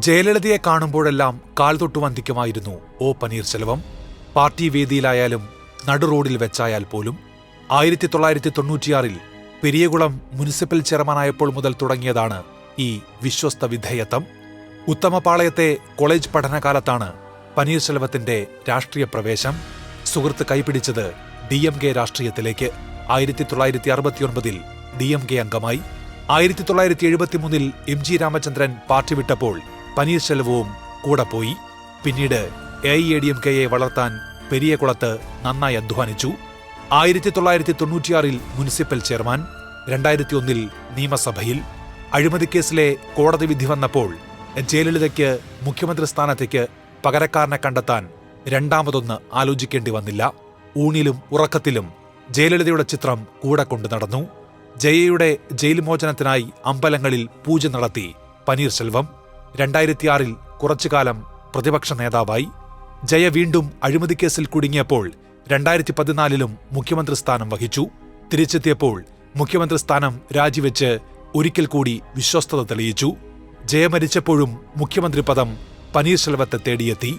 ജയലളിതയെ കാണുമ്പോഴെല്ലാം കാൽ തൊട്ടു വന്ദിക്കുമായിരുന്നു ഒ പനീർശെൽവം. പാർട്ടി വേദിയിലായാലും നടുറോഡിൽ വെച്ചായാൽ പോലും. 1996 പെരിയകുളം മുനിസിപ്പൽ ചെയർമാനായപ്പോൾ മുതൽ തുടങ്ങിയതാണ് ഈ വിശ്വസ്ത വിധേയത്വം. ഉത്തമപാളയത്തെ കോളേജ് പഠനകാലത്താണ് പനീർശെൽവത്തിന്റെ രാഷ്ട്രീയ പ്രവേശം. സുഹൃത്ത് കൈപിടിച്ചത് DMK രാഷ്ട്രീയത്തിലേക്ക്. 1969 DMK അംഗമായി. 1973 MG രാമചന്ദ്രൻ പാർട്ടി വിട്ടപ്പോൾ പനീർശെൽവവും കൂടെ പോയി. പിന്നീട് AIADMKയെ വളർത്താൻ പെരിയകുളത്ത് നന്നായി അധ്വാനിച്ചു. 1996 മുനിസിപ്പൽ ചെയർമാൻ, 2001 നിയമസഭയിൽ. അഴിമതിക്കേസിലെ കോടതി വിധി വന്നപ്പോൾ ജയലളിതയ്ക്ക് മുഖ്യമന്ത്രി സ്ഥാനത്തേക്ക് പകരക്കാരനെ കണ്ടെത്താൻ രണ്ടാമതൊന്ന് ആലോചിക്കേണ്ടി വന്നില്ല. ഊണിലും ഉറക്കത്തിലും ജയലളിതയുടെ ചിത്രം കൂടെ കൊണ്ടു നടന്നു. ജയയുടെ ജയിൽ മോചനത്തിനായി അമ്പലങ്ങളിൽ പൂജ നടത്തി പനീർശെൽവം. 2006 കുറച്ചുകാലം പ്രതിപക്ഷ നേതാവായി. ജയ വീണ്ടും അഴിമതിക്കേസിൽ കുടുങ്ങിയപ്പോൾ 2014 മുഖ്യമന്ത്രി സ്ഥാനം വഹിച്ചു. തിരിച്ചെത്തിയപ്പോൾ മുഖ്യമന്ത്രി സ്ഥാനം രാജിവെച്ച് ഒരിക്കൽ കൂടി വിശ്വസ്തത തെളിയിച്ചു. ജയ മരിച്ചപ്പോഴും മുഖ്യമന്ത്രി പദം പനീർശെൽവത്തെ തേടിയെത്തി.